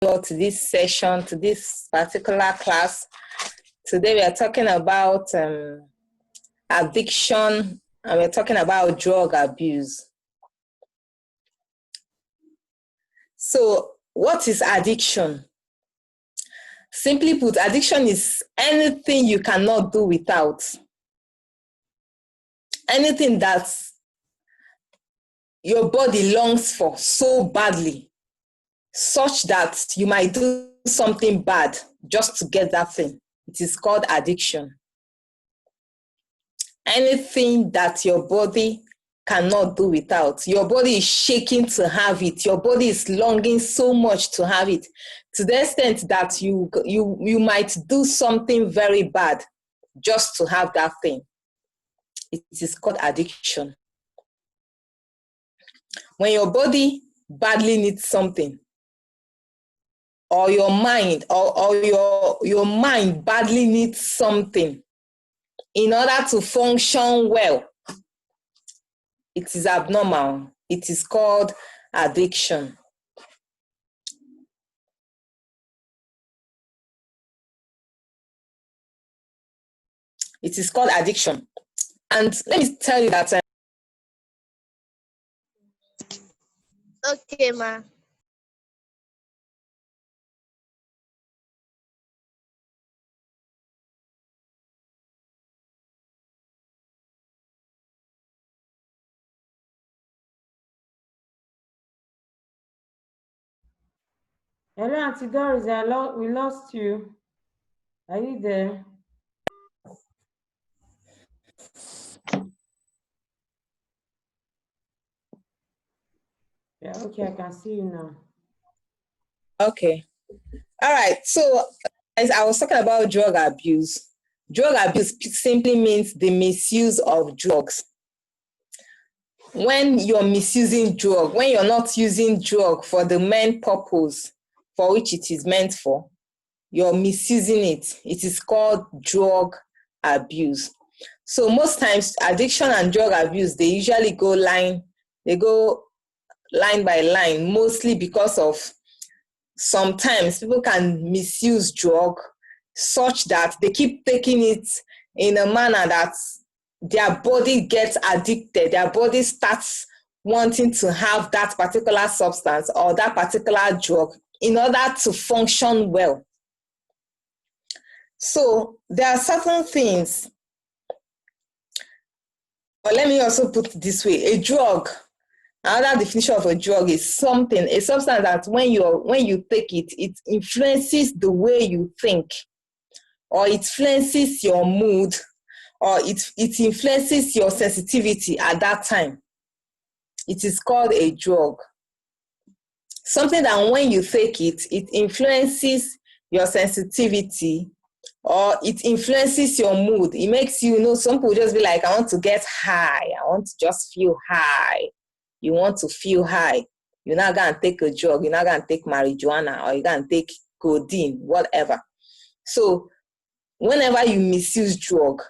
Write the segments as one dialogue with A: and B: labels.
A: to this session, to this particular class. Today we are talking about addiction, and we're talking about drug abuse. So, what is addiction? Simply put, addiction is anything you cannot do without. Anything that your body longs for so badly, such that you might do something bad just to get that thing. It is called addiction. Anything that your body cannot do without. Your body is shaking to have it. Your body is longing so much to have it, to the extent that you might do something very bad just to have that thing. It is called addiction. When your body badly needs something, or your mind or your mind badly needs something in order to function well, it is abnormal. It is called addiction. It is called addiction. And let me tell you that.
B: Okay, ma.
C: Hello, Auntie Doris. We lost you. Are you there? Yeah, okay, I can see you now.
A: Okay. All right. So, as I was talking about drug abuse. Drug abuse simply means the misuse of drugs. When you're misusing drug, when you're not using drug for the main purpose for which it is meant for, you're misusing it. It is called drug abuse. So most times, addiction and drug abuse, they usually go line by line, mostly because of sometimes people can misuse drug such that they keep taking it in a manner that their body gets addicted. Their body starts wanting to have that particular substance or that particular drug in order to function well. So there are certain things, but let me also put it this way. A drug, another definition of a drug is a substance that when you take it, it influences the way you think, or it influences your mood, or it influences your sensitivity at that time. It is called a drug. Something that when you take it, it influences your sensitivity, or it influences your mood. It makes you, some people just be like, I want to get high. I want to just feel high. You want to feel high. You're not going to take a drug. You're not going to take marijuana, or you're going to take codeine, whatever. So whenever you misuse drug,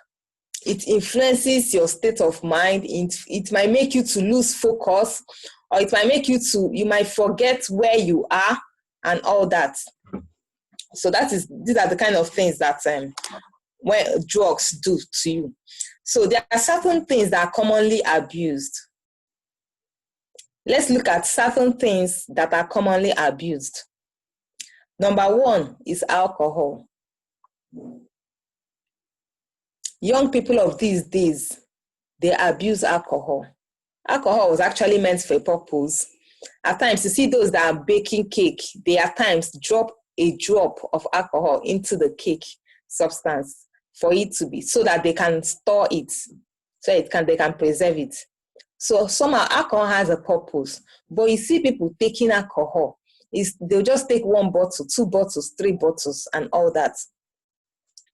A: it influences your state of mind. It might make you to lose focus, or it might make you might forget where you are and all that. So these are the kind of things that when drugs do to you. So there are certain things that are commonly abused. Let's look at certain things that are commonly abused. Number one is alcohol. Young people of these days, they abuse alcohol. Alcohol was actually meant for a purpose. At times, you see those that are baking cake, they at times drop a drop of alcohol into the cake substance for it to be, so that they can store it, so they can preserve it. So somehow alcohol has a purpose, but you see people taking alcohol, they'll just take 1 bottle, 2 bottles, 3 bottles, and all that.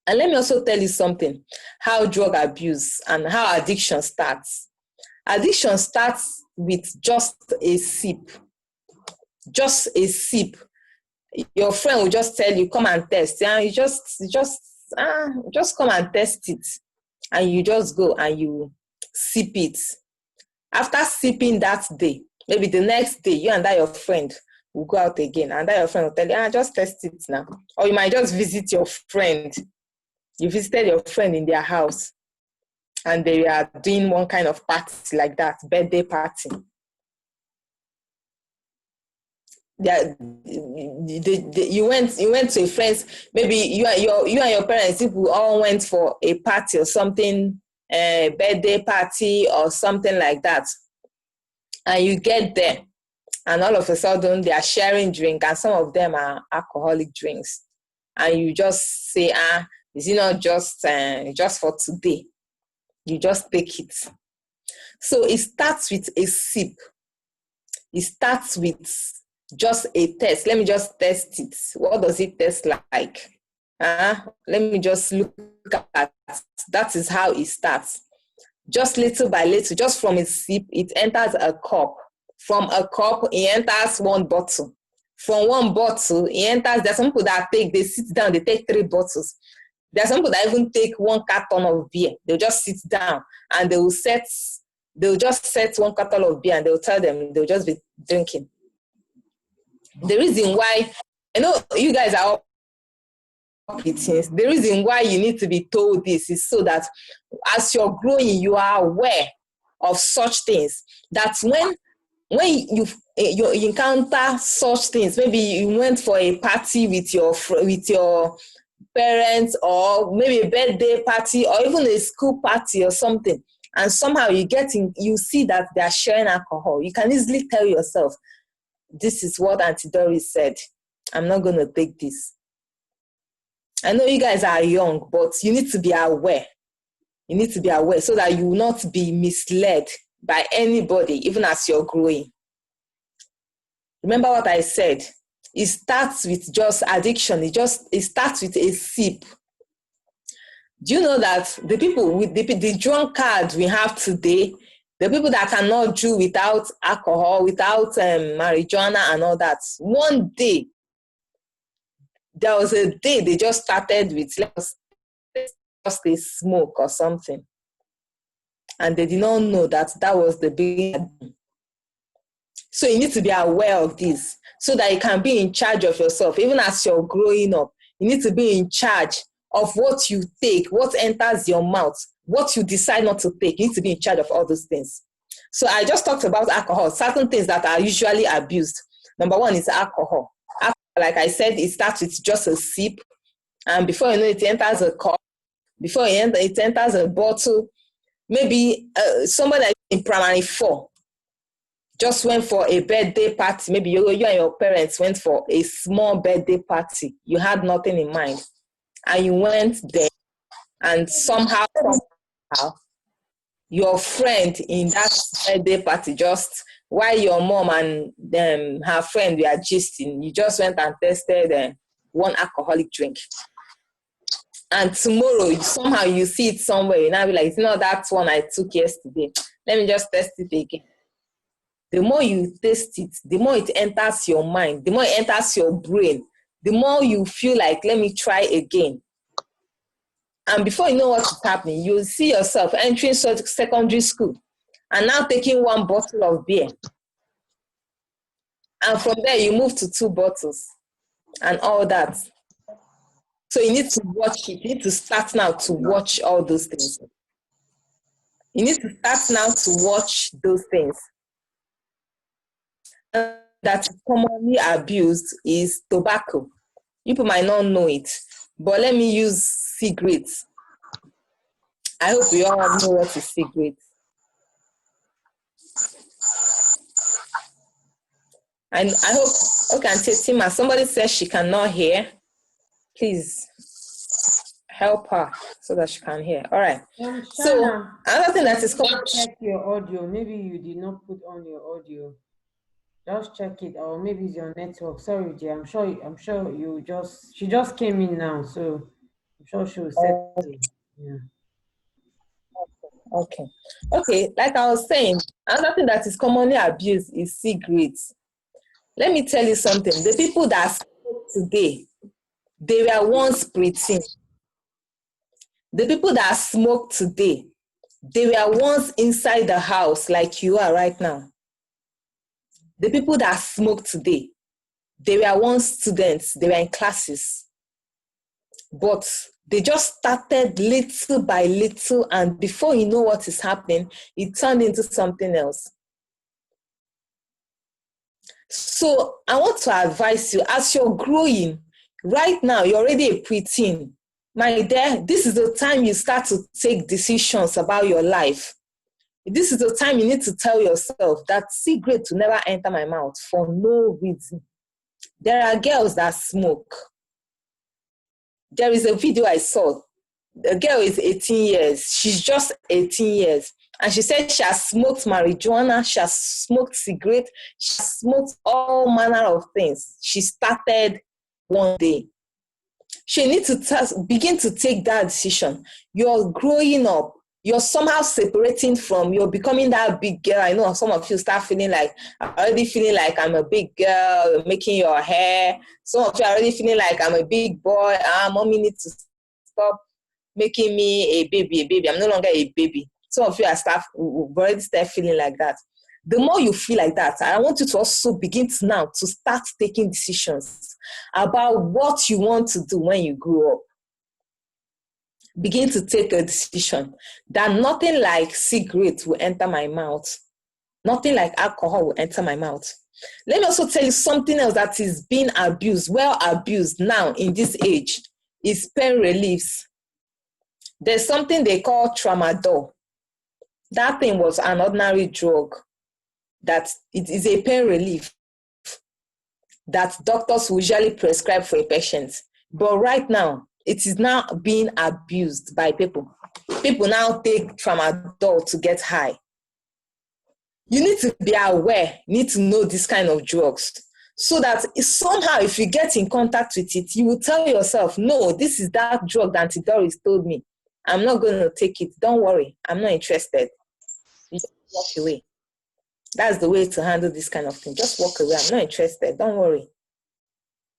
A: And let me also tell you something, how drug abuse and how addiction starts. Addiction starts with just a sip. Just a sip. Your friend will just tell you, come and test. And you just come and test it. And you just go and you sip it. After sipping that day, maybe the next day, you and that your friend will go out again. And then your friend will tell you, just test it now. Or you might just visit your friend. You visited your friend in their house and they are doing one kind of party like that, birthday party. You went to a friend's, maybe you and your parents, people all went for a party or something, a birthday party or something like that. And you get there and all of a sudden they are sharing drink and some of them are alcoholic drinks. And you just say, is it not just for today? You just take it. So it starts with a sip. It starts with just a test. Let me just test it. What does it taste like? Let me just look at it. That is how it starts. Just little by little, just from a sip, it enters a cup. From a cup, it enters one bottle. From one bottle, it enters, there's some people that they sit down, they take 3 bottles. There are some people that even take 1 carton of beer. They'll just sit down and they'll just set 1 carton of beer and they'll tell them they'll just be drinking. The reason why, I know you guys are all things. The reason why you need to be told this is so that as you're growing, you are aware of such things. That's when you encounter such things. Maybe you went for a party with your parents, or maybe a birthday party, or even a school party or something, and somehow you see that they are sharing alcohol. You can easily tell yourself, this is what Auntie Doris said. I'm not going to take this. I know you guys are young, but you need to be aware. You need to be aware so that you will not be misled by anybody, even as you're growing. Remember what I said. It starts with just addiction. It starts with a sip. Do you know that the people with the drunkard we have today, the people that cannot do without alcohol, without marijuana and all that, one day, there was a day they just started with just a smoke or something. And they did not know that was the beginning. So you need to be aware of this so that you can be in charge of yourself. Even as you're growing up, you need to be in charge of what you take, what enters your mouth, what you decide not to take. You need to be in charge of all those things. So I just talked about alcohol, certain things that are usually abused. Number 1 is alcohol. Like I said, it starts with just a sip. And before you know it enters a cup. Before it enters a bottle. Maybe somebody in primary 4 just went for a birthday party. Maybe you and your parents went for a small birthday party. You had nothing in mind. And you went there. And somehow your friend in that birthday party, just while your mom and her friend were gisting, you just went and tested 1 alcoholic drink. And tomorrow, somehow you see it somewhere, you now be like, that's one I took yesterday. Let me just test it again. The more you taste it, the more it enters your mind, the more it enters your brain, the more you feel like, let me try again. And before you know what's happening, you'll see yourself entering secondary school and now taking 1 bottle of beer. And from there, you move to 2 bottles and all that. So you need to watch it. You need to start now to watch all those things. You need to start now to watch those things. That is commonly abused is tobacco. People might not know it, but let me use cigarettes. I hope you all know what is cigarettes. And I hope, okay, Auntie Tima, somebody says she cannot hear. Please help her so that she can hear. All right. So another thing that is called,
C: check your audio. Maybe you did not put on your audio. Just check it, or maybe it's your network. Sorry, Jay. I'm sure she just came in now, so I'm sure she will set it. Yeah.
A: Okay. Like I was saying, another thing that is commonly abused is cigarettes. Let me tell you something. The people that smoke today, they were once pretty. The people that smoke today, they were once inside the house like you are right now. The people that smoke today, They were once students, they were in classes, but they just started little by little, and before you know what is happening, it turned into something else. So I want to advise you, as you're growing, right now, you're already a preteen. My dear, this is the time you start to take decisions about your life. This is the time you need to tell yourself that cigarette will never enter my mouth for no reason. There are girls that smoke. There is a video I saw. The girl is 18 years. She's just 18 years. And she said she has smoked marijuana, she has smoked cigarette, she has smoked all manner of things. She started one day. She needs to begin to take that decision. You're growing up. You're somehow separating from, you're becoming that big girl. I know some of you start feeling like, I'm already feeling like I'm a big girl, you're making your hair. Some of you are already feeling like I'm a big boy. Mommy needs to stop making me a baby. I'm no longer a baby. Some of you are already start feeling like that. The more you feel like that, I want you to also begin to start taking decisions about what you want to do when you grow up. Begin to take a decision that nothing like cigarette will enter my mouth. Nothing like alcohol will enter my mouth. Let me also tell you something else that is being abused, well abused now in this age, is pain reliefs. There's something they call tramadol. That thing was an ordinary drug that it is a pain relief that doctors usually prescribe for a patient. But right now, it is now being abused by people. People now take tramadol to get high. You need to be aware, need to know this kind of drugs, so that somehow if you get in contact with it, you will tell yourself, no, this is that drug that Auntie Doris told me. I'm not going to take it. Don't worry. I'm not interested. You just walk away. That's the way to handle this kind of thing. Just walk away. I'm not interested. Don't worry.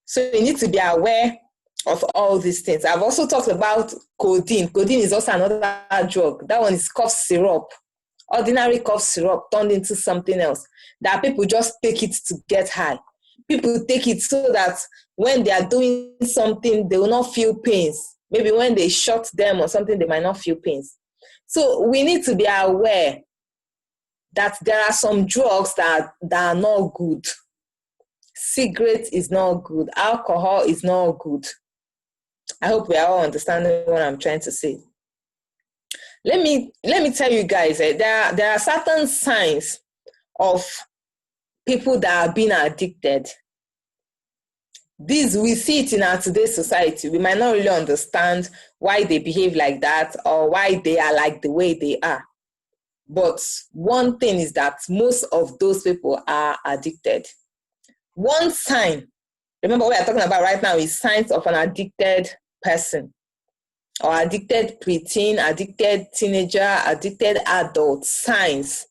A: So you need to be aware of all these things. I've also talked about codeine. Codeine is also another drug. That one is cough syrup. Ordinary cough syrup turned into something else. That people just take it to get high. People take it so that when they are doing something, they will not feel pains. Maybe when they shot them or something, they might not feel pains. So we need to be aware that there are some drugs that are not good. Cigarette is not good. Alcohol is not good. I hope we are all understanding what I'm trying to say. Let me tell you guys, there are certain signs of people that are being addicted. We see it in our today's society. We might not really understand why they behave like that or why they are like the way they are. But one thing is that most of those people are addicted. One sign, remember what we are talking about right now, is signs of an addicted person or addicted preteen, addicted teenager, addicted adult. Signs.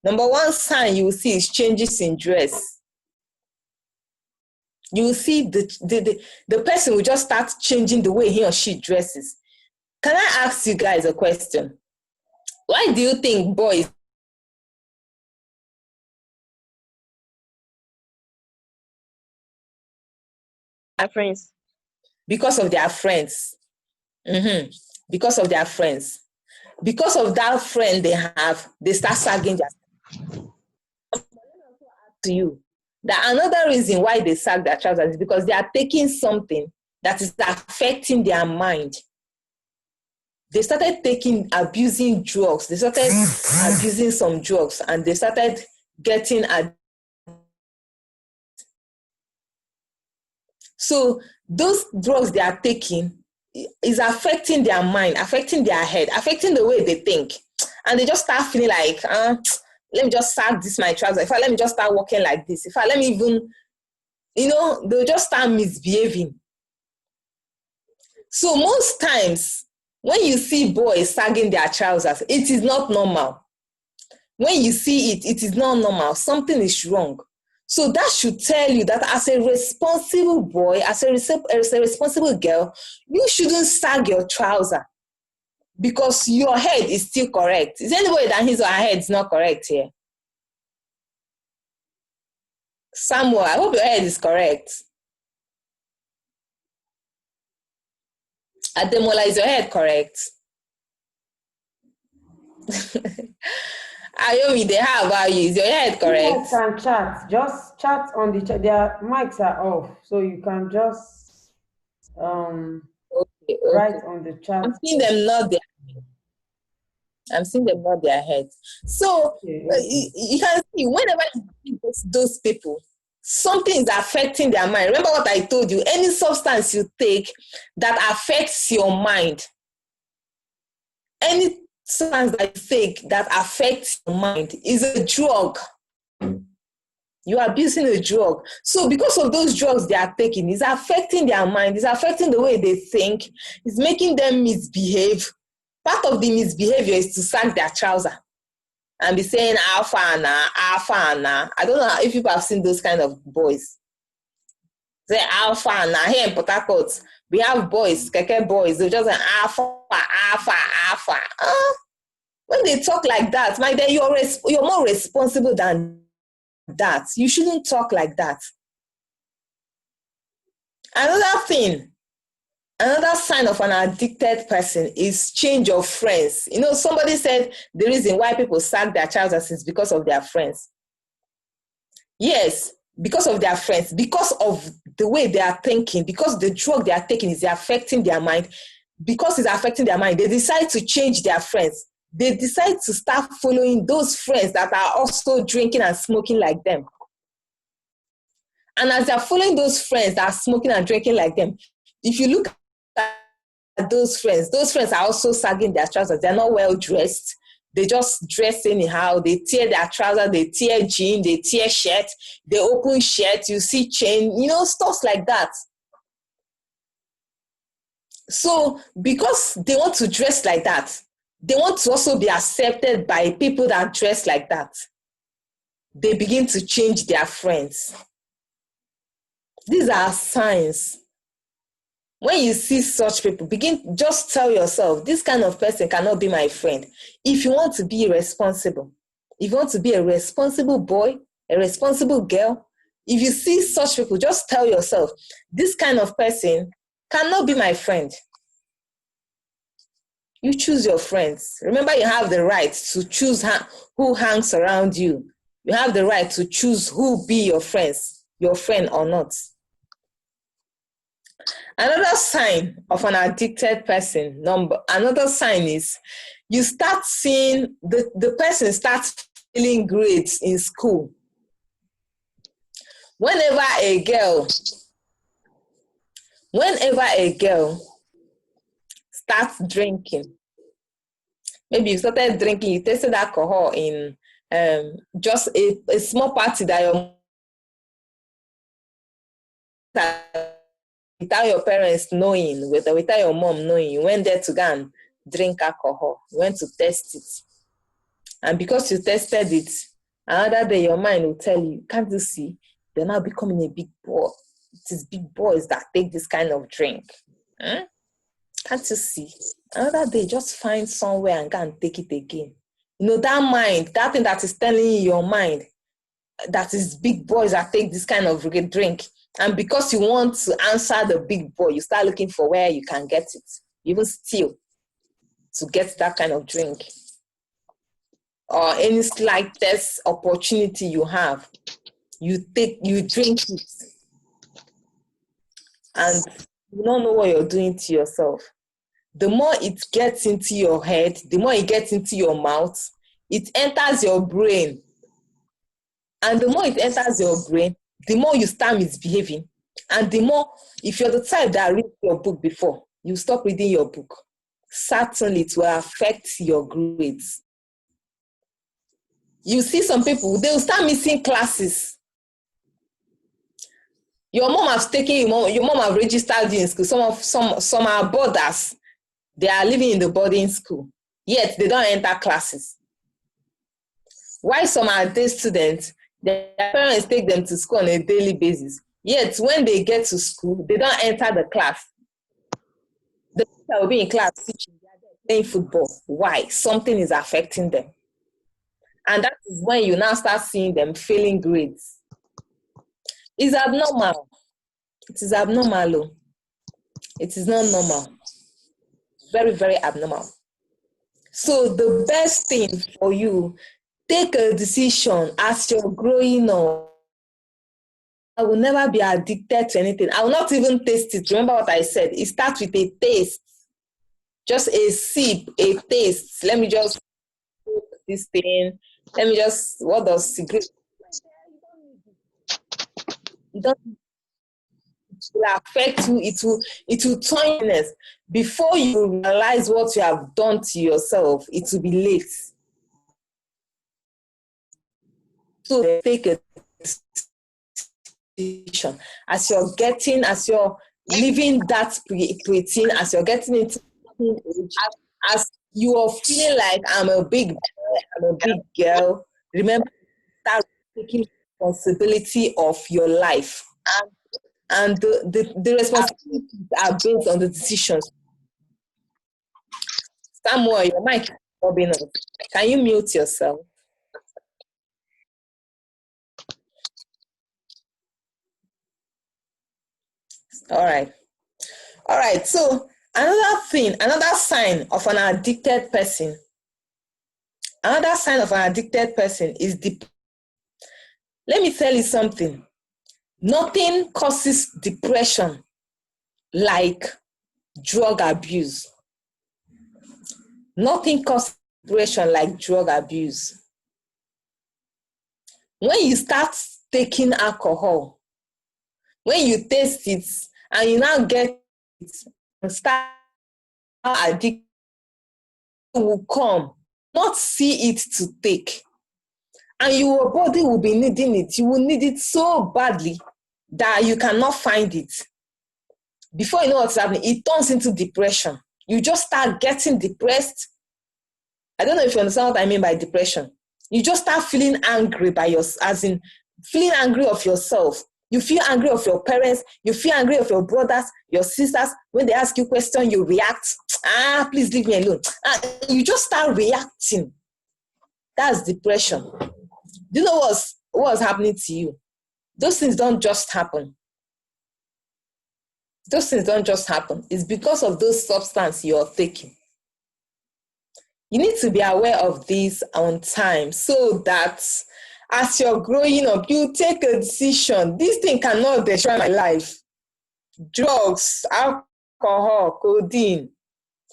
A: Number one sign you will see is changes in dress. You will see the person will just start changing the way he or she dresses. Can I ask you guys a question? Why do you think boys
B: Our friends.
A: because of their friends? Because of their friends. Because of that friend they have, they start sagging their to you. That another reason why they sag their trousers is because they are taking something that is affecting their mind. They started abusing drugs. They started abusing some drugs and they started getting so those drugs they are taking is affecting their mind, affecting their head, affecting the way they think. And they just start feeling like, let me just sag this my trousers. Let me just start walking like this. Let me even, they'll just start misbehaving. So most times, when you see boys sagging their trousers, it is not normal. When you see it, it is not normal. Something is wrong. So that should tell you that as a responsible boy, as a responsible girl, you shouldn't sag your trouser because your head is still correct. Is anybody that his or her head is not correct here? Samuel, I hope your head is correct. Ademola, is your head correct? Ayomi, they have about you. Is your head
C: You
A: correct?
C: guys can chat. Just chat on the chat. Their mics are off, so you can just
A: Okay,
C: write
A: okay.
C: on the chat.
A: I'm seeing them nod their I'm seeing them nod their heads. So
C: Okay, okay.
A: you can see whenever you see those people, something is affecting their mind. Remember what I told you? Any substance you take that affects your mind, any substance that you take that affects your mind is a drug. You are abusing a drug. So because of those drugs they are taking, it's affecting their mind, it's affecting the way they think, it's making them misbehave. Part of the misbehavior is to sag their trouser and be saying alpha Anna, alpha Anna. I don't know if people have seen those kind of boys. Say alpha Anna. Here in Port Harcourt, we have boys, keke boys. They just say alpha, alpha, alpha. When they talk like that, my dear, you're more responsible than that. You shouldn't talk like that. Another sign of an addicted person is change of friends. You know, somebody said the reason why people sag their trousers is because of their friends. Yes, because of their friends, because of the way they are thinking, because the drug they are taking is affecting their mind. Because it's affecting their mind, they decide to change their friends. They decide to start following those friends that are also drinking and smoking like them. And as they're following those friends that are smoking and drinking like them, if you look at those friends are also sagging their trousers. They're not well dressed. They just dress anyhow. They tear their trousers, they tear jeans, they tear shirt, they open shirt, you see chain, stuff like that. So because they want to dress like that, they want to also be accepted by people that dress like that, they begin to change their friends. These are signs. When you see such people, just tell yourself, this kind of person cannot be my friend. If you want to be responsible, if you want to be a responsible boy, a responsible girl, if you see such people, just tell yourself, this kind of person cannot be my friend. You choose your friends. Remember, you have the right to choose who hangs around you. You have the right to choose who be your friends, your friend or not. Another sign of an addicted person, another sign is you start seeing the person starts feeling great in school. Whenever a girl starts drinking, maybe you started drinking, you tasted alcohol in just a small party that your without your parents knowing, without your mom knowing, you went there to go and drink alcohol. You went to test it. And because you tested it, another day your mind will tell you, can't you see? You're now becoming a big boy. It is big boys that take this kind of drink. Huh? Can't you see? Another day, just find somewhere and go and take it again. That mind, that thing that is telling you your mind, that is big boys that take this kind of drink. And because you want to answer the big boy, you start looking for where you can get it. You even steal to get that kind of drink. Or any slightest opportunity you have, you drink it. And you don't know what you're doing to yourself. The more it gets into your head, the more it gets into your mouth, it enters your brain. And the more it enters your brain, the more you start misbehaving. And the more, if you're the type that read your book before, you stop reading your book. Certainly it will affect your grades. You see some people, they will start missing classes. Your mom has taken your mom have registered you in school. Some are boarders. They are living in the boarding school, yet they don't enter classes. Why some are day students, their parents take them to school on a daily basis. Yet when they get to school, they don't enter the class. The teacher will be in class teaching, they are playing football. Why? Something is affecting them. And that is when you now start seeing them failing grades. It's abnormal. It is abnormal. Oh. It is not normal. Very, very abnormal. So the best thing for you, take a decision as you're growing up. I will never be addicted to anything. I will not even taste it. Remember what I said? It starts with a taste. Just a sip, a taste. Let me just put this thing. Let me just, what does cigarette? It don't, it will affect you. It will turn you. Before you realize what you have done to yourself, it will be late. So take a decision. As you're living that preteen, as you're getting into age, as you are feeling like I'm a big boy, I'm a big girl, remember, start taking responsibility of your life. And the responsibilities are based on the decisions. Samuel, your mic is bobbing up. Can you mute yourself? All right. So another sign of an addicted person. Another sign of an addicted person is depression. Let me tell you something. Nothing causes depression like drug abuse. Nothing causes depression like drug abuse. When you start taking alcohol, when you taste it and you now get it and start addicted, will come, not see it to take. And your body will be needing it. You will need it so badly that you cannot find it. Before you know what's happening, it turns into depression. You just start getting depressed. I don't know if you understand what I mean by depression. You just start feeling angry feeling angry of yourself. You feel angry of your parents. You feel angry of your brothers, your sisters. When they ask you questions, you react. Please leave me alone. You just start reacting. That's depression. Do you know what's happening to you? Those things don't just happen. Those things don't just happen. It's because of those substances you're taking. You need to be aware of this on time so that as you're growing up, you take a decision. This thing cannot destroy my life. Drugs, alcohol, codeine,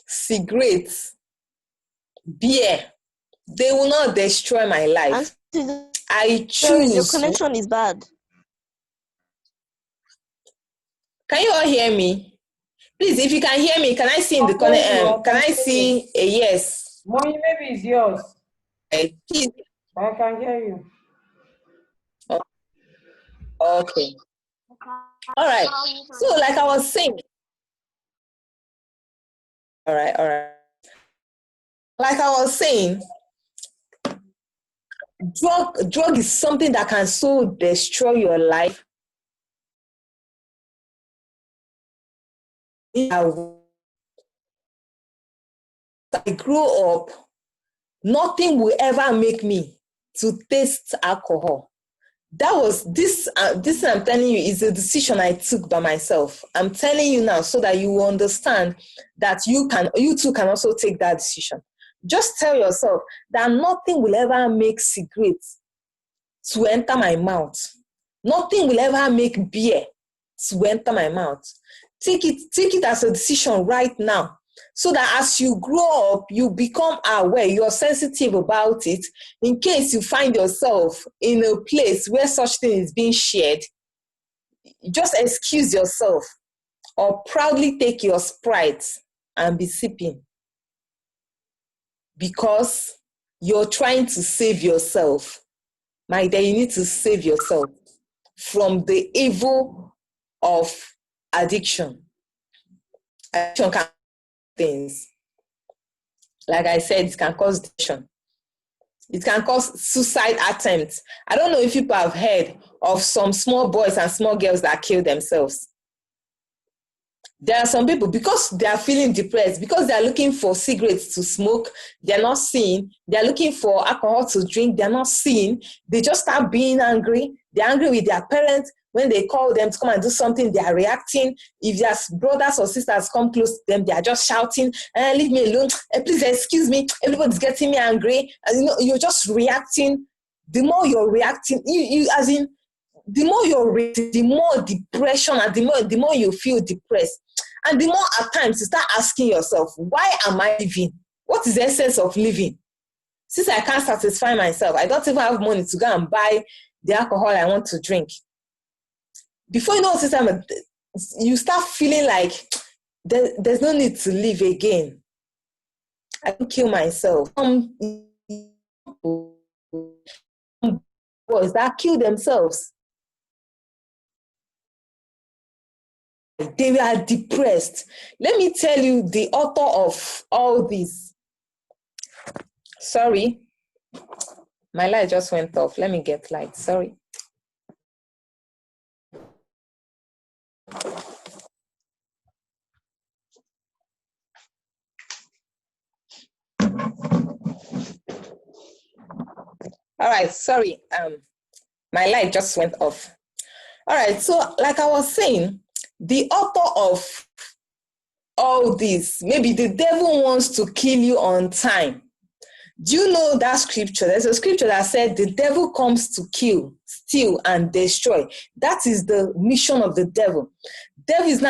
A: cigarettes, beer, they will not destroy my life. I choose.
B: Your connection is bad.
A: Can you all hear me? Please, if you can hear me, can I see in the corner? Can I see a yes?
C: Mommy, maybe it's yours.
A: Please.
C: I can hear you.
A: Okay. All right. So, like I was saying. All right. Like I was saying, drug is something that can so destroy your life. I grew up, nothing will ever make me to taste alcohol. That was this I'm telling you is a decision I took by myself. I'm telling you now so that you will understand that you too can also take that decision. Just tell yourself that nothing will ever make cigarettes to enter my mouth. Nothing will ever make beer to enter my mouth. Take it as a decision right now. So that as you grow up, you become aware, you're sensitive about it. In case you find yourself in a place where such thing is being shared, just excuse yourself or proudly take your Sprite and be sipping. Because you're trying to save yourself. My dear, you need to save yourself from the evil of addiction. Addiction can things. Like I said, it can cause depression. It can cause suicide attempts. I don't know if people have heard of some small boys and small girls that kill themselves. There are some people, because they are feeling depressed, because they are looking for cigarettes to smoke, they're not seeing. They're looking for alcohol to drink, they're not seeing. They just start being angry. They're angry with their parents, When they call them to come and do something, they are reacting. If their brothers or sisters come close to them, they are just shouting, leave me alone, please excuse me, everybody's getting me angry. And you're just reacting. The more you're reacting, the more you're reacting, the more depression, and the more you feel depressed. And the more at times you start asking yourself, why am I living? What is the essence of living? Since I can't satisfy myself, I don't even have money to go and buy the alcohol I want to drink. Before you know it, you start feeling like there's no need to live again. I can kill myself. Boys that kill themselves. They were depressed. Let me tell you the author of all this. Sorry, my light just went off. Let me get light. Sorry. All right, sorry. My light just went off. All right, so like I was saying, the author of all this, maybe the devil wants to kill you on time. Do you know that scripture? There's a scripture that said the devil comes to kill, steal, and destroy. That is the mission of the devil. Devil is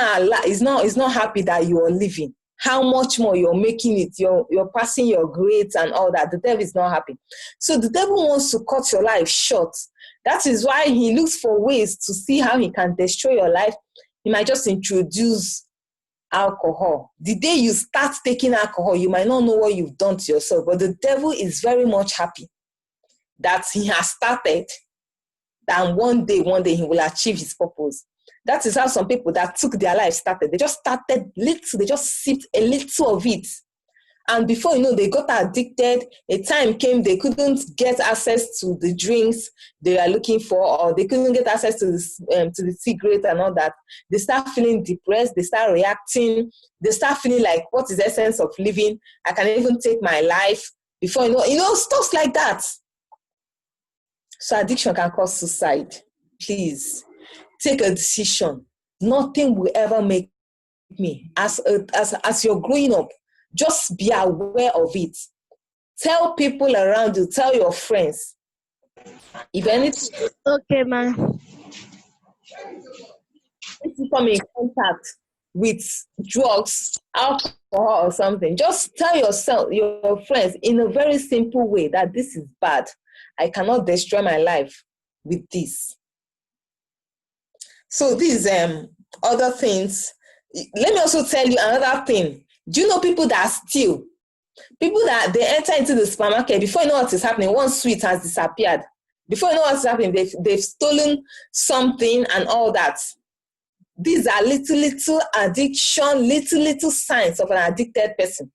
A: not happy that you are living. How much more you're making it, you're passing your grades and all that. The devil is not happy. So the devil wants to cut your life short. That is why he looks for ways to see how he can destroy your life. He might just introduce alcohol. The day you start taking alcohol, you might not know what you've done to yourself, but the devil is very much happy that he has started, and one day he will achieve his purpose. That is how some people that took their life started. They just started little, they just sipped a little of it. And before you know, they got addicted. A time came they couldn't get access to the drinks they were looking for, or they couldn't get access to the cigarette and all that. They start feeling depressed. They start reacting. They start feeling like, what is the essence of living? I can even take my life. Before you know, stuff like that. So addiction can cause suicide. Please take a decision. Nothing will ever make me. As you're growing up, just be aware of it. Tell people around you, tell your friends. If anything,
B: Okay, man.
A: if you come in contact with drugs, alcohol, or something, just tell your friends in a very simple way that this is bad. I cannot destroy my life with this. So these other things. Let me also tell you another thing. Do you know people that steal? People that they enter into the supermarket, before you know what is happening, one sweet has disappeared. Before you know what's happening, they've stolen something and all that. These are little addiction, little signs of an addicted person.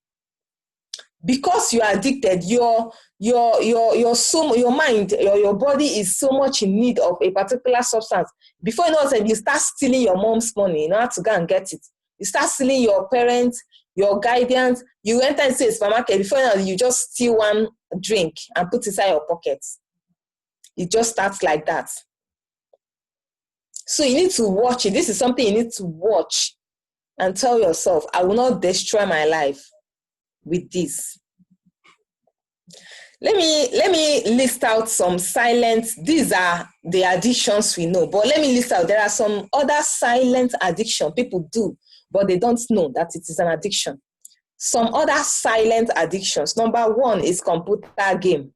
A: Because you are addicted, your mind, your body is so much in need of a particular substance. Before you know what, you start stealing your mom's money in order to go and get it. You start stealing your parents, your guidance. You enter into a supermarket, before you know, you just steal one drink and put it inside your pocket. It just starts like that. So you need to watch it. This is something you need to watch and tell yourself, I will not destroy my life with this. Let me list out some silent, these are the addictions we know, but let me list out, there are some other silent addiction people do, but they don't know that it is an addiction. Some other silent addictions. Number one is computer game.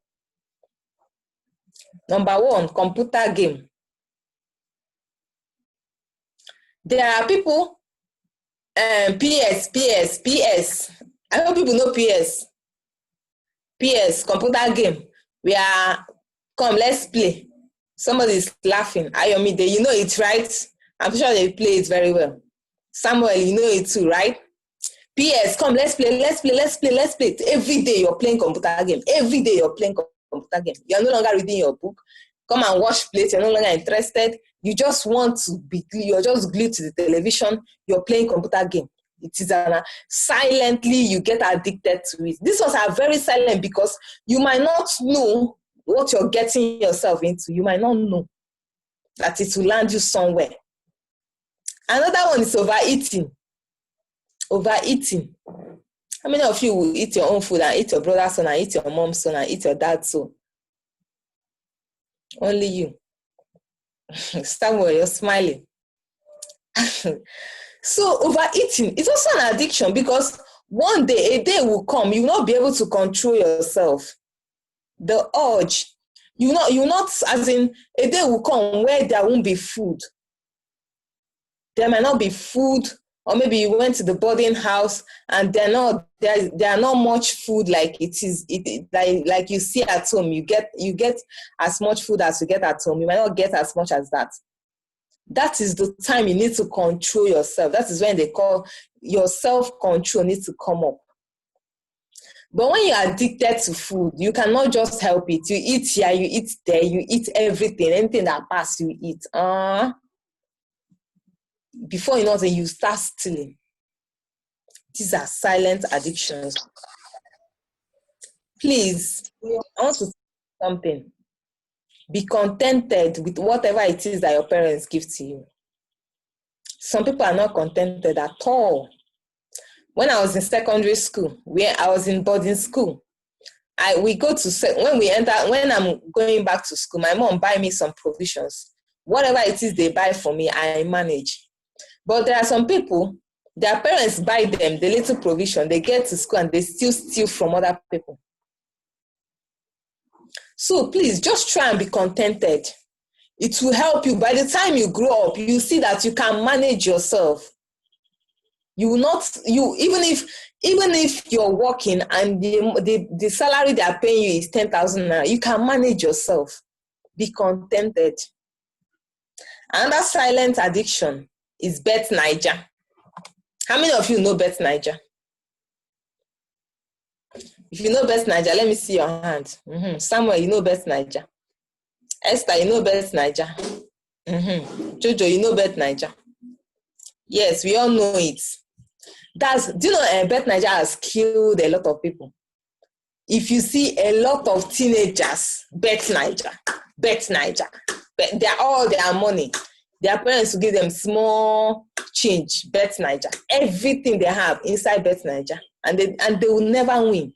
A: Number one, computer game. There are people, PS. I hope people know PS, computer game. Come, let's play. Somebody is laughing. Ayomide, you know it, right? I'm sure they play it very well. Samuel, you know it too, right? PS, come, let's play. Every day you're playing computer game. Every day you're playing computer game. You're no longer reading your book. Come and watch plays. You're no longer interested. You just want to be, you're just glued to the television. You're playing computer game. It is silently you get addicted to it. These ones are very silent because you might not know what you're getting yourself into. You might not know. that it will land you somewhere. Another one is overeating. Overeating. How many of you will eat your own food and eat your brother's own and eat your mom's own and eat your dad's own? Only you. Somewhere you're smiling. So overeating is also an addiction, because one day, a day will come, you will not be able to control yourself. The urge, you not, as in, a day will come where there won't be food. There might not be food, or maybe you went to the boarding house and there are not much food like like you see at home. You get as much food as you get at home. You might not get as much as that. That is the time you need to control yourself. That is when they call your self-control needs to come up. But when you're addicted to food, you cannot just help it. You eat here, you eat there, you eat everything. Anything that passes, you eat. Before you know it, you start stealing. These are silent addictions. Please, I want to say something. Be contented with whatever it is that your parents give to you. Some people are not contented at all. When I was in secondary school, where I was in boarding school, when I'm going back to school, my mom buy me some provisions. Whatever it is they buy for me, I manage. But there are some people, their parents buy them the little provision, they get to school and they still steal from other people. So please, just try and be contented. It will help you. By the time you grow up, you see that you can manage yourself. You will not, even if you're working and the salary they are paying you is 10,000 naira, you can manage yourself. Be contented. Another silent addiction is Bet Naija. How many of you know Bet Naija? If you know Bet Naija, let me see your hand. Samuel, you know Bet Naija. Esther, you know Bet Naija. Jojo, you know Bet Naija. Yes, we all know it. Do you know Bet Naija has killed a lot of people? If you see a lot of teenagers, Bet Naija, they're all their money. Their parents will give them small change, Bet Naija. Everything they have inside Bet Naija, and they will never win.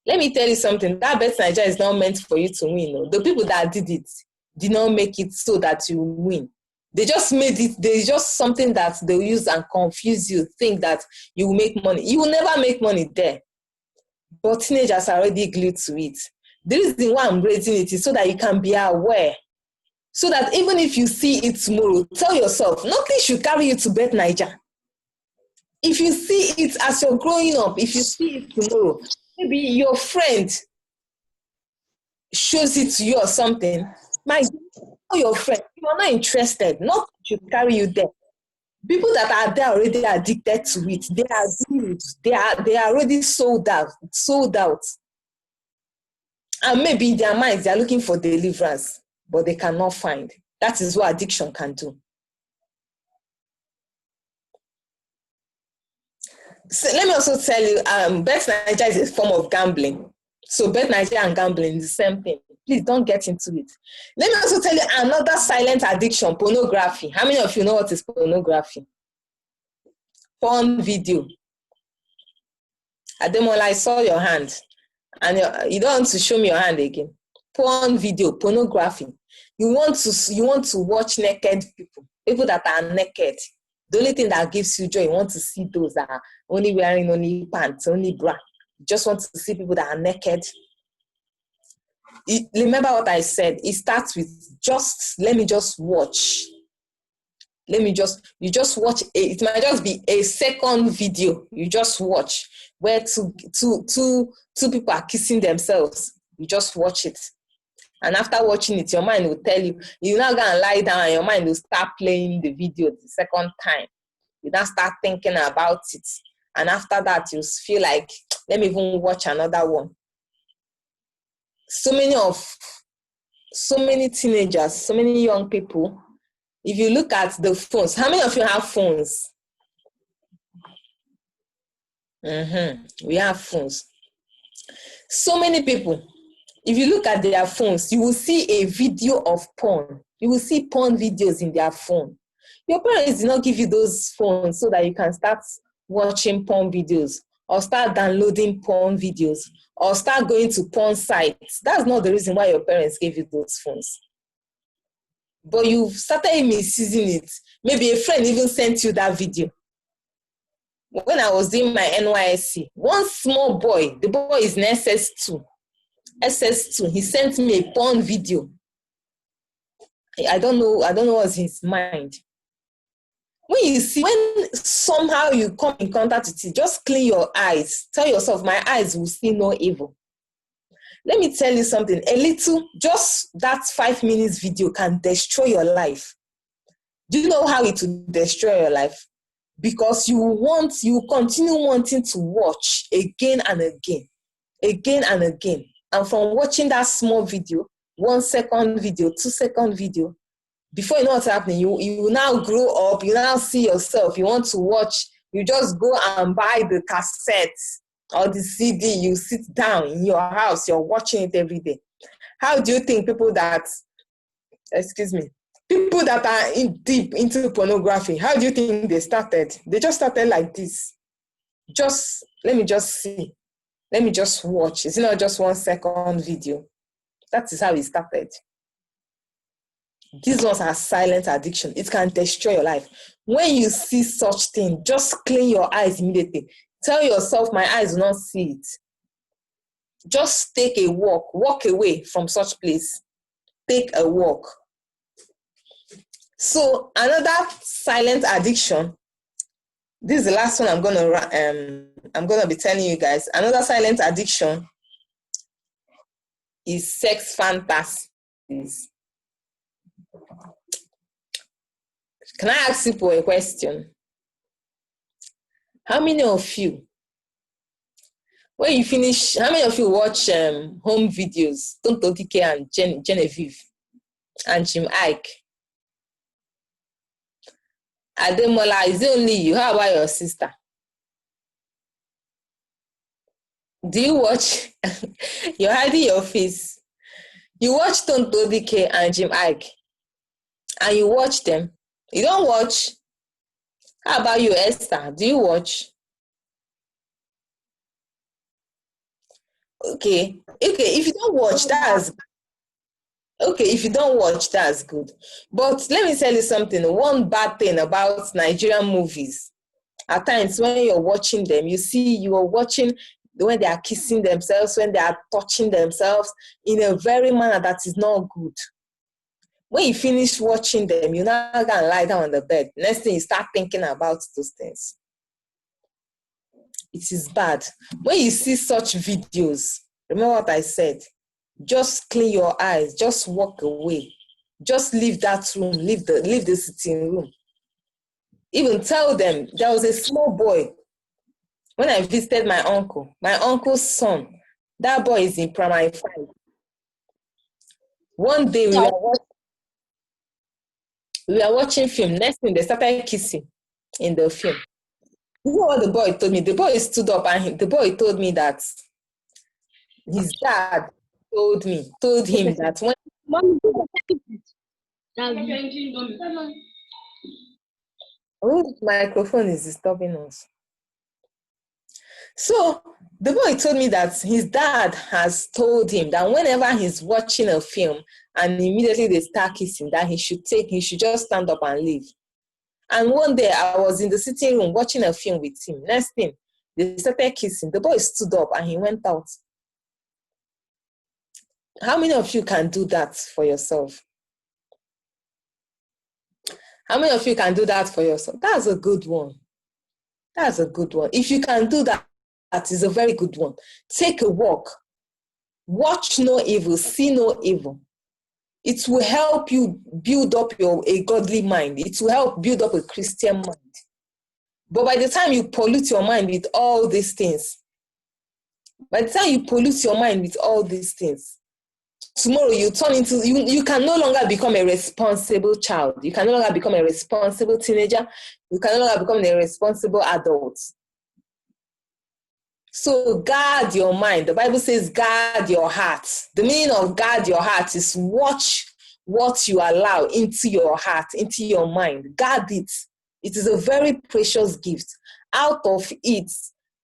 A: Let me tell you something. That Bet Naija is not meant for you to win. No. The people that did it did not make it so that you win. They just made it. There's just something that they'll use and confuse you. Think that you will make money. You will never make money there. But teenagers are already glued to it. The reason why I'm raising it is so that you can be aware. So that even if you see it tomorrow, tell yourself, nothing should carry you to Bet Naija. If you see it as you're growing up, if you see it tomorrow, maybe your friend shows it to you or something, your friend, you are not interested, not to carry you there. People that are there already addicted to it, they are good, they are already sold out. And maybe in their minds, they are looking for deliverance, but they cannot find. That is what addiction can do. So let me also tell you, Bet Naija is a form of gambling. So Bet Naija and gambling is the same thing. Please don't get into it. Let me also tell you another silent addiction, pornography. How many of you know what is pornography? Porn video. Ademola, I saw your hand. And you don't want to show me your hand again. Porn video, pornography. You want to watch naked people that are naked. The only thing that gives you joy, you want to see those that are only wearing only pants, only bra. You just want to see people that are naked. Remember what I said. It starts with let me just watch. You just watch. It might just be a second video. You just watch where two people are kissing themselves. You just watch it. And after watching it, your mind will tell you, you're not going to lie down and your mind will start playing the video the second time. You then start thinking about it. And after that, you feel like, let me even watch another one. So many teenagers, so many young people, if you look at the phones, how many of you have phones? We have phones. So many people. if you look at their phones, you will see a video of porn. You will see porn videos in their phone. Your parents did not give you those phones so that you can start watching porn videos or start downloading porn videos or start going to porn sites. That's not the reason why your parents gave you those phones. But you started misusing it. Maybe a friend even sent you that video. When I was doing my NYSC, one small boy, the boy is in SS2, he sent me a porn video. I don't know what's his mind. When somehow you come in contact with it, just clean your eyes. Tell yourself, my eyes will see no evil. Let me tell you something. Just that 5 minutes video can destroy your life. Do you know how it will destroy your life? Because you continue wanting to watch again and again. And from watching that small video, 1 second video, 2 second video, before you know what's happening, you now grow up, you now see yourself, you want to watch, you just go and buy the cassette or the CD, you sit down in your house, you're watching it every day. How do you think people that are deep into pornography, how do you think they started? They just started like this. Let me just see. Let me just watch. It's not just 1 second video. That is how it started. These ones are silent addiction. It can destroy your life. When you see such thing, just clean your eyes immediately. Tell yourself, my eyes will not see it. Just take a walk away from such place. Take a walk. So another silent addiction, this is the last one I'm gonna be telling you guys. Another silent addiction is sex fantasies. Can I ask you for a question? How many of you, when you finish, how many of you watch home videos, Tonto Dike and Genevieve and Jim Ike? Ademola, is it only you? How about your sister? Do you watch? You're hiding your face. You watch Tonto Dike and Jim Ike, and you watch them. You don't watch? How about you, Esther? Do you watch? Okay. If you don't watch, that's okay. If you don't watch, that's good. But let me tell you something. One bad thing about Nigerian movies, at times when you're watching them, you are watching when they are kissing themselves, when they are touching themselves in a very manner that is not good. When you finish watching them, you now go and lie down on the bed. Next thing, you start thinking about those things. It is bad. When you see such videos, remember what I said. Just clean your eyes. Just walk away. Just leave that room. Leave the sitting room. Even tell them, there was a small boy. When I visited my uncle's son, that boy is in primary 5. One day we were watching film. Next thing, they started kissing in the film. You know what the boy told me? The boy stood up and the boy told me that his dad told him that when the microphone is disturbing us. So the boy told me that his dad has told him that whenever he's watching a film and immediately they start kissing, that he should just stand up and leave. And one day I was in the sitting room watching a film with him. Next thing, they started kissing. The boy stood up and he went out. How many of you can do that for yourself? How many of you can do that for yourself? That's a good one. That's a good one. If you can do that, that is a very good one. Take a walk. Watch no evil. See no evil. It will help you build up a godly mind. It will help build up a Christian mind. But by the time you pollute your mind with all these things, tomorrow you turn into, you can no longer become a responsible child. You can no longer become a responsible teenager. You can no longer become a responsible adult. So guard your mind. The Bible says guard your heart. The meaning of guard your heart is watch what you allow into your heart, into your mind. Guard it. It is a very precious gift. Out of it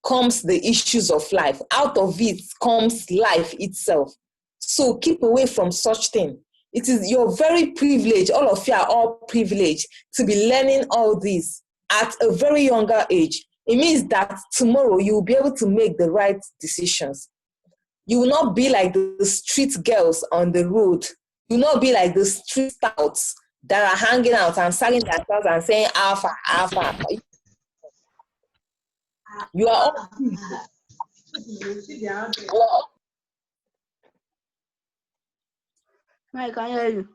A: comes the issues of life. Out of it comes life itself. So keep away from such thing. It is your very privilege. All of you are all privileged to be learning all this at a very younger age. It means that tomorrow you will be able to make the right decisions. You will not be like the street girls on the road. You will not be like the street stouts that are hanging out and sagging themselves and saying alpha, alpha. You are all
D: I can hear you.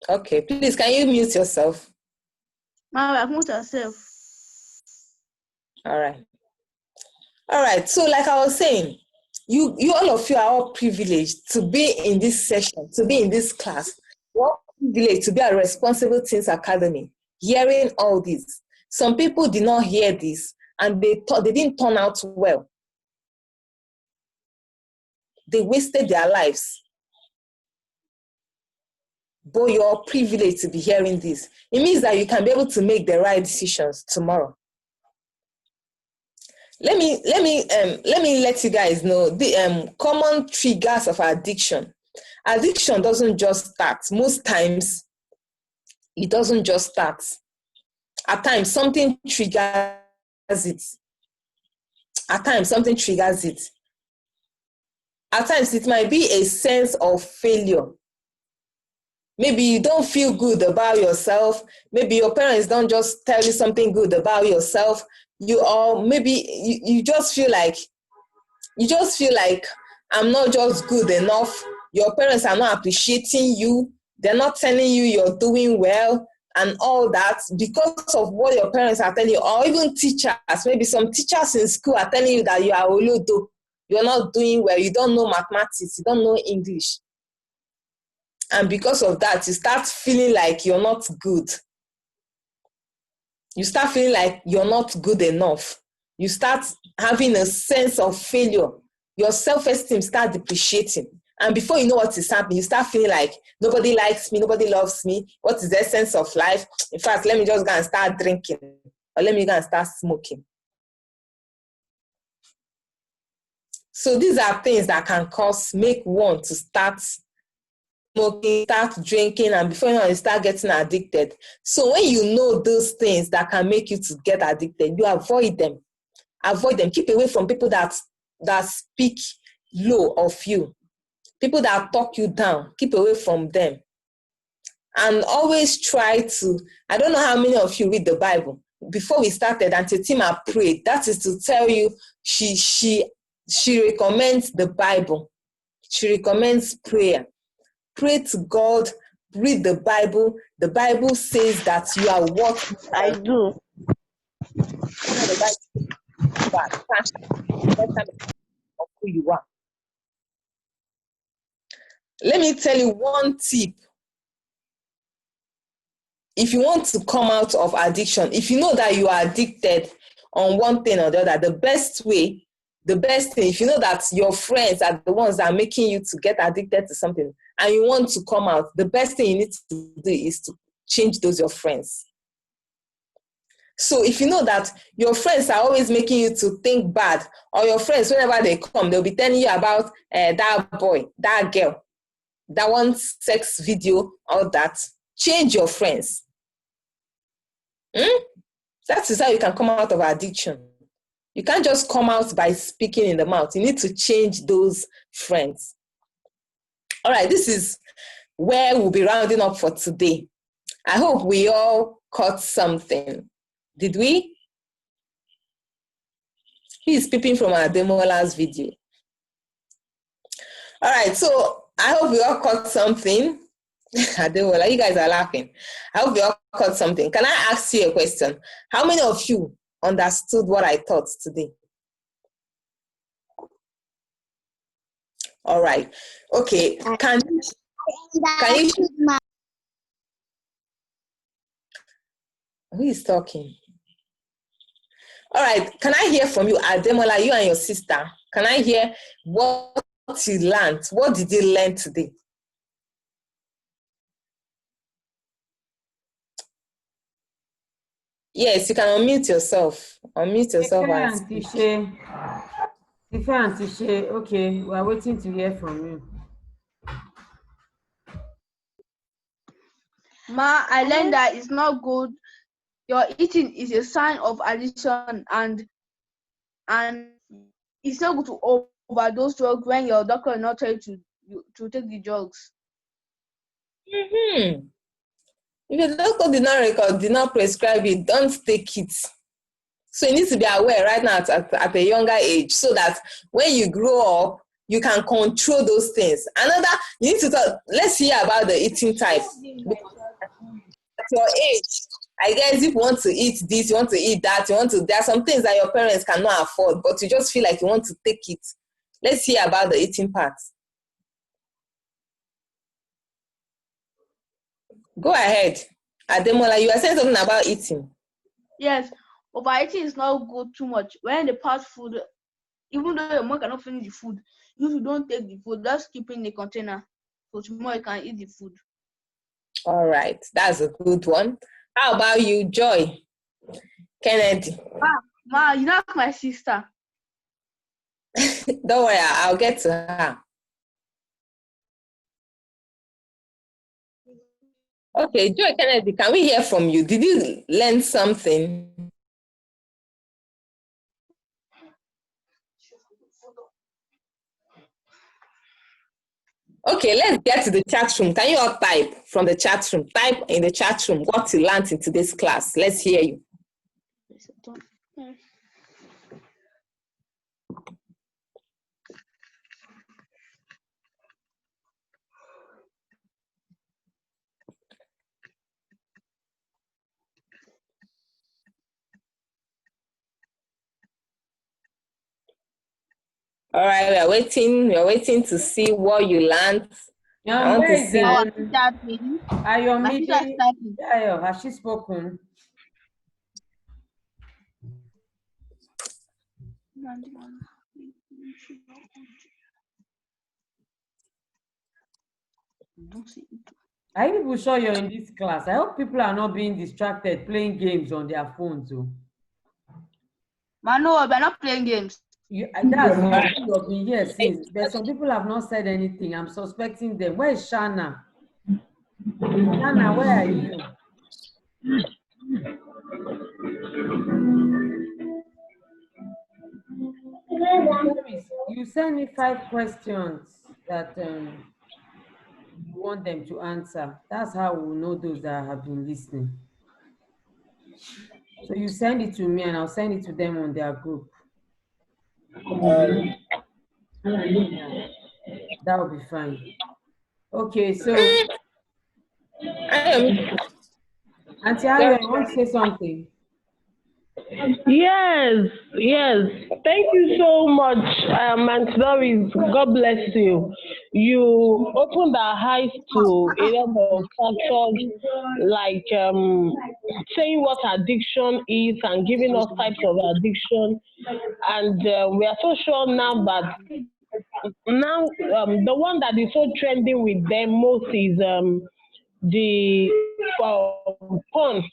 A: okay. Please, can you mute yourself?
D: Mama, mute yourself.
A: All right. So, like I was saying, you all of you are all privileged to be in this session, to be in this class. You're all privileged to be at Responsible Teens Academy, hearing all this. Some people did not hear this, and they thought they didn't turn out well. They wasted their lives. But you're privileged to be hearing this. It means that you can be able to make the right decisions tomorrow. Let me let you guys know the common triggers of addiction. Addiction doesn't just start. Most times, it doesn't just start. At times, something triggers it. At times, something triggers it. At times, it might be a sense of failure. Maybe you don't feel good about yourself. Maybe your parents don't just tell you something good about yourself. Maybe you just feel like I'm not just good enough. Your parents are not appreciating you. They're not telling you you're doing well and all that because of what your parents are telling you, or even teachers. Maybe some teachers in school are telling you that you are olodo. You're not doing well. You don't know mathematics. You don't know English. And because of that, you start feeling like you're not good. You start feeling like you're not good enough. You start having a sense of failure. Your self-esteem starts depreciating. And before you know what is happening, you start feeling like nobody likes me, nobody loves me. What is the essence of life? In fact, let me just go and start drinking, or let me go and start smoking. So these are things that can make one to start smoking, start drinking, and before you know, you start getting addicted. So when you know those things that can make you to get addicted, you avoid them. Avoid them. Keep away from people that speak low of you. People that talk you down. Keep away from them. And always try to, I don't know how many of you read the Bible. Before we started, Auntie Tima prayed. That is to tell you she recommends the Bible. She recommends prayer. Pray to God, read the Bible. The Bible says that you are what
B: I do.
A: Of who you are. Let me tell you one tip. If you want to come out of addiction, if you know that you are addicted on one thing or the other, the best thing, if you know that your friends are the ones that are making you to get addicted to something and you want to come out, the best thing you need to do is to change those your friends. So if you know that your friends are always making you to think bad, or your friends, whenever they come, they'll be telling you about that boy, that girl, that one sex video, all that, change your friends. That is how you can come out of addiction. You can't just come out by speaking in the mouth. You need to change those friends. All right, this is where we'll be rounding up for today. I hope we all caught something. Did we? He is peeping from Ademola's video. All right, so I hope we all caught something. Ademola, you guys are laughing. I hope we all caught something. Can I ask you a question? How many of you understood what I taught today? All right. Okay. Can you? Who is talking? All right. Can I hear from you, Ademola, you and your sister? Can I hear what you learned? What did you learn today? Yes, you can unmute yourself. Unmute yourself and speak.
C: Okay, we are waiting to hear from you.
D: Ma, I learned that it's not good. Your eating is a sign of addiction, and it's not good to overdose drugs when your doctor not tell you to take the drugs.
A: Mm-hmm. If your doctor did not prescribe it, don't take it. So you need to be aware right now at a younger age, so that when you grow up, you can control those things. Another, you need to talk. Let's hear about the eating type. At your age, I guess if you want to eat this, you want to eat that, there are some things that your parents cannot afford, but you just feel like you want to take it. Let's hear about the eating part. Go ahead. Ademola, you are saying something about eating.
D: Yes, overeating is not good too much. When they pass food, even though your mom cannot finish the food, you don't take the food, just keep it in the container. So tomorrow you can eat the food.
A: All right, that's a good one. How about you, Joy? Kennedy?
D: Ma, you're not my sister.
A: Don't worry, I'll get to her. Okay, Joy Kennedy, can we hear from you? Did you learn something? Okay, let's get to the chat room. Can you all type from the chat room? Type in the chat room what you learned in today's class. Let's hear you. All right, we are waiting to see what you learned. I want to see.
C: Has she spoken? Are you people sure you're in this class? I hope people are not being distracted playing games on their phones.
D: Man, no, we're not playing games.
C: That's what you've been here since. There's some people have not said anything. I'm suspecting them. Where is Shana? Shana, where are you? You sent me 5 questions that you want them to answer. That's how we'll know those that have been listening. So you send it to me and I'll send it to them on their group. Yeah, that will be fine. Okay, so Auntie Ayo, you want to say something?
E: Yes. Thank you so much, Aunt Doris. God bless you. You opened our eyes to a lot of factors, like saying what addiction is and giving us types of addiction. And we are so sure now that the one that is so trending with them most is the porn,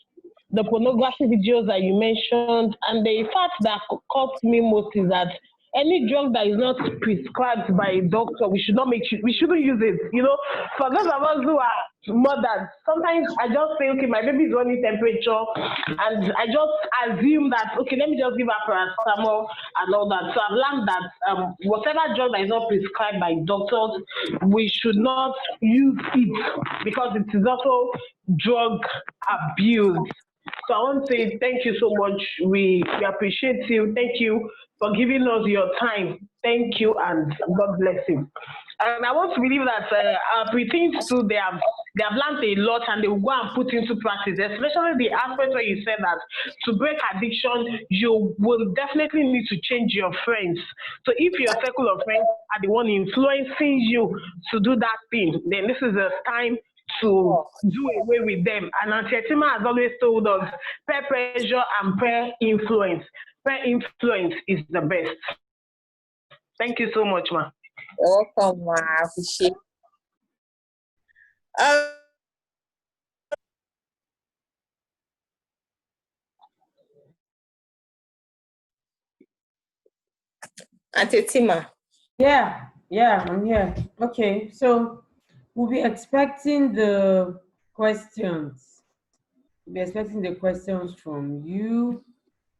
E: the pornography videos that you mentioned, and the fact that caught me most is that any drug that is not prescribed by a doctor, we shouldn't use it. You know, for those of us who are mothers, sometimes I just say, okay, my baby is running temperature, and I just assume that, okay, let me just give her paracetamol and all that. So I've learned that whatever drug that is not prescribed by doctors, we should not use it because it is also drug abuse. So I want to say thank you so much. We appreciate you. Thank you for giving us your time. Thank you, and God bless you. And I want to believe that our preteens too, they have learned a lot and they will go and put into practice, especially the aspect where you said that to break addiction, you will definitely need to change your friends. So if your circle of friends are the one influencing you to do that thing, then this is a time to do away with them. And Auntie Etima has always told us peer pressure and peer influence. peer influence is the best. Thank you so much, ma.
A: You're welcome, ma. I appreciate. Auntie Tima.
C: Yeah, I'm here. Okay, so we'll be expecting the questions. We'll be expecting the questions from you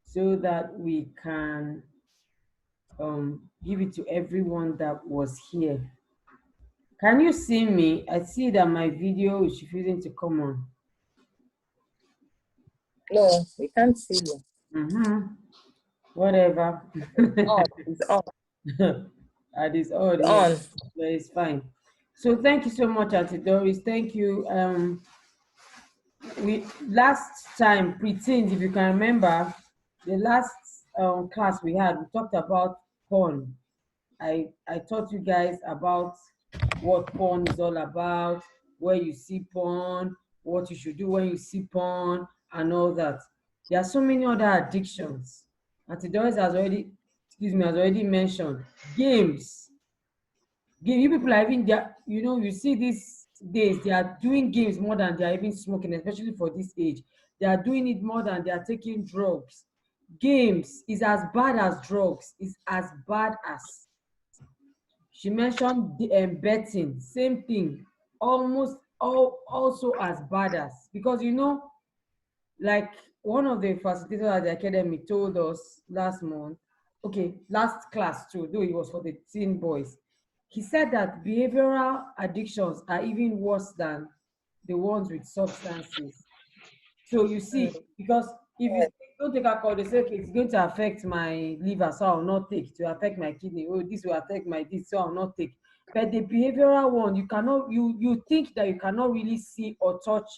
C: so that we can give it to everyone that was here. Can you see me? I see that my video is refusing to come on.
A: No, we can't see you.
C: Whatever.
A: It's on.
C: That is all.
A: It's
C: Yeah,
A: on.
C: it's fine. So thank you so much, Auntie Doris. Thank you. We last time, pre-teens, if you can remember, the last class we had, we talked about porn. I taught you guys about what porn is all about, where you see porn, what you should do when you see porn, and all that. There are so many other addictions. Auntie Doris has already mentioned games. You people are even there, you see these days they are doing games more than they are even smoking, especially for this age. They are doing it more than they are taking drugs. Games is as bad as drugs, is as bad as. She mentioned the betting, same thing, almost also as bad as, because like one of the facilitators at the academy told us last month, last class too, though it was for the teen boys. He said that behavioral addictions are even worse than the ones with substances. So you see, because if you don't take alcohol, they say, okay, it's going to affect my liver, so I'll not take. It will affect my kidney. Oh, this will affect my this, so I'll not take. But the behavioral one, you think that you cannot really see or touch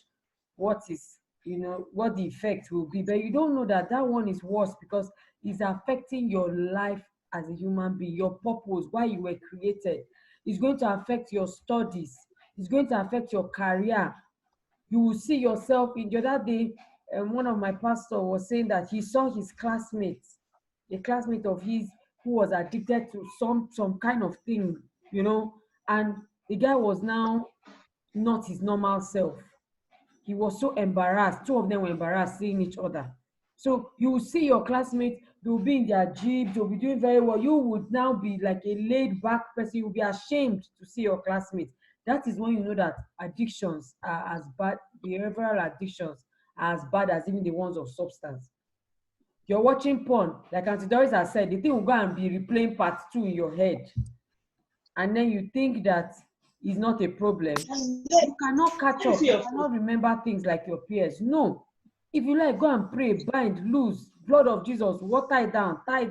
C: what is, what the effect will be, but you don't know that that one is worse because it's affecting your life as a human being, your purpose, why you were created. It's going to affect your studies. It's going to affect your career. You will see yourself in the other day. One of my pastors was saying that he saw his classmates, a classmate of his who was addicted to some kind of thing, and the guy was now not his normal self. He was so embarrassed. Two of them were embarrassed seeing each other. So you will see your classmates, they'll be in their jeep, they'll be doing very well. You would now be like a laid back person. You'll be ashamed to see your classmates. That is when you know that addictions are as bad, behavioral addictions are as bad as even the ones of substance. You're watching porn, like Auntie Doris has said, the thing will go and be replaying part 2 in your head. And then you think that is not a problem. You cannot catch up. You cannot remember things like your peers. No. If you like, go and pray, bind, loose, blood of Jesus, water it down, tie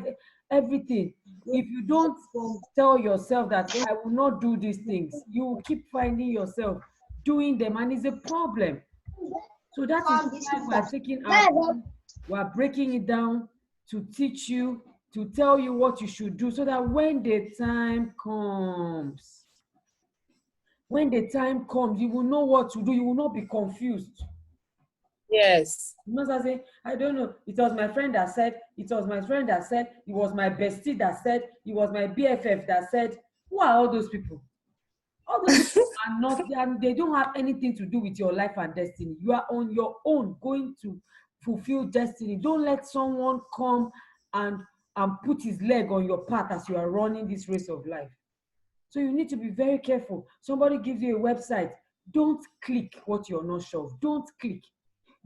C: everything. If you don't tell yourself that I will not do these things, you will keep finding yourself doing them, and it's a problem. So that is why we are taking we are breaking it down to teach you, to tell you what you should do, so that when the time comes, you will know what to do. You will not be confused.
A: Yes.
C: You must say, I don't know. It was my friend that said, it was my friend that said, it was my bestie that said, it was my BFF that said. Who are all those people? All those people are not, they don't have anything to do with your life and destiny. You are on your own going to fulfill destiny. Don't let someone come and put his leg on your path as you are running this race of life. So you need to be very careful. Somebody gives you a website, don't click what you're not sure of. Don't click.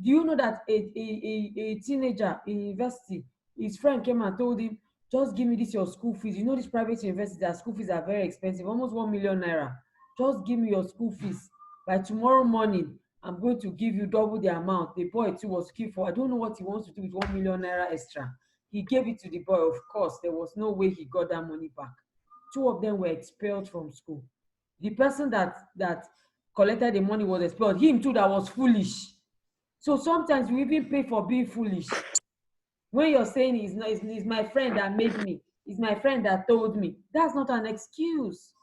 C: Do you know that a teenager in university, his friend came and told him, just give me this your school fees. You know this private university, their school fees are very expensive, almost 1 million naira. Just give me your school fees. By tomorrow morning, I'm going to give you double the amount. The boy too was looking for, I don't know what he wants to do with 1 million naira extra. He gave it to the boy. Of course, there was no way he got that money back. 2 of them were expelled from school. The person that collected the money was expelled. Him too, that was foolish. So sometimes you even pay for being foolish. When you're saying it's my friend that made me, it's my friend that told me, that's not an excuse.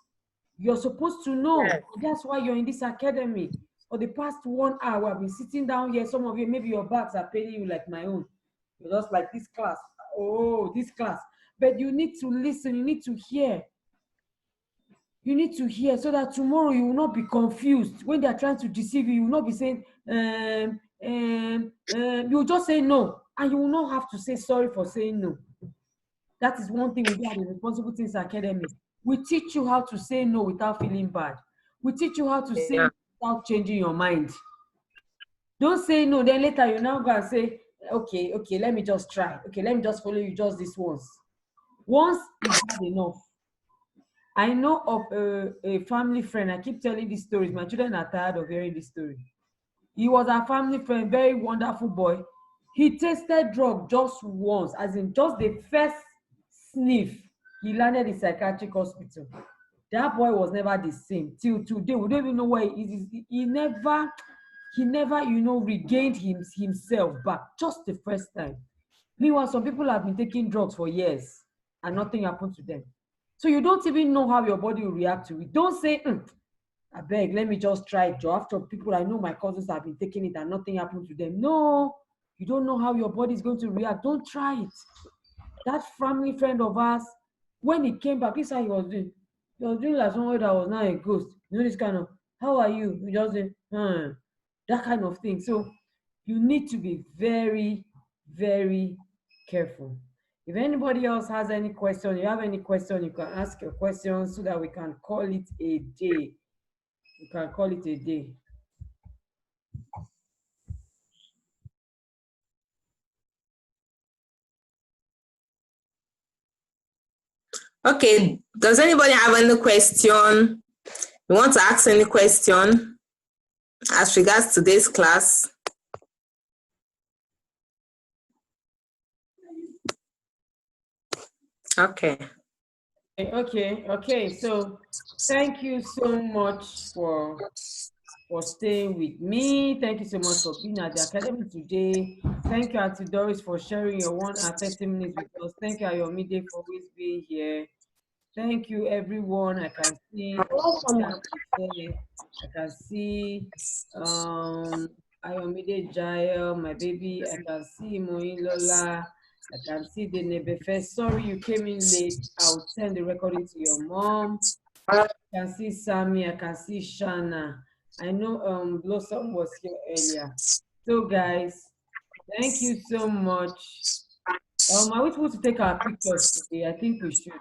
C: You're supposed to know.
A: Yes.
C: That's why you're in this academy. For the past 1 hour, I've been sitting down here. Some of you, maybe your backs are paining you like my own. You're just like this class. oh, this class. But you need to listen, you need to hear. You need to hear so that tomorrow you will not be confused. When they are trying to deceive you, you will not be saying, you will just say no. And you will not have to say sorry for saying no. That is one thing we do at the Responsible Things Academy. We teach you how to say no without feeling bad. We teach you how to say no without changing your mind. Don't say no, then later you now go and say, okay, let me just try. Okay, let me just follow you just this once. Once is bad enough. I know of a family friend. I keep telling these stories. My children are tired of hearing this story. He was a family friend, very wonderful boy. He tasted drug just once, as in just the first sniff. He landed in psychiatric hospital. That boy was never the same till today. We don't even know where he is. He never, regained himself back. Just the first time. Meanwhile, some people have been taking drugs for years and nothing happened to them. So you don't even know how your body will react to it. Don't say, I beg, let me just try it. After people, I know my cousins have been taking it and nothing happened to them. No, you don't know how your body is going to react. Don't try it. That family friend of ours, when he came back, this is how he was doing. He was doing like someone that was now a ghost. You know, this kind of, how are you? You just say, that kind of thing. So you need to be very, very careful. If anybody else has any question, you have any question, you can ask your question so that we can call it a day. You can call it a day.
A: Okay, does anybody have any question? You want to ask any question as regards to this class? Okay.
C: Okay. So thank you so much for staying with me. Thank you so much for being at the Academy today. Thank you, Auntie Doris, for sharing your 1 hour 30 minutes with us. Thank you, Ayomide, for always being here. Thank you, everyone. I can see Ayomide Jael, my baby. I can see Moin Lola. I can see the Nebefe. Sorry you came in late. I'll send the recording to your mom. I can see Sammy. I can see Shana. I know Blossom was here earlier. So guys, thank you so much. Are we supposed to take our pictures today? I think we should.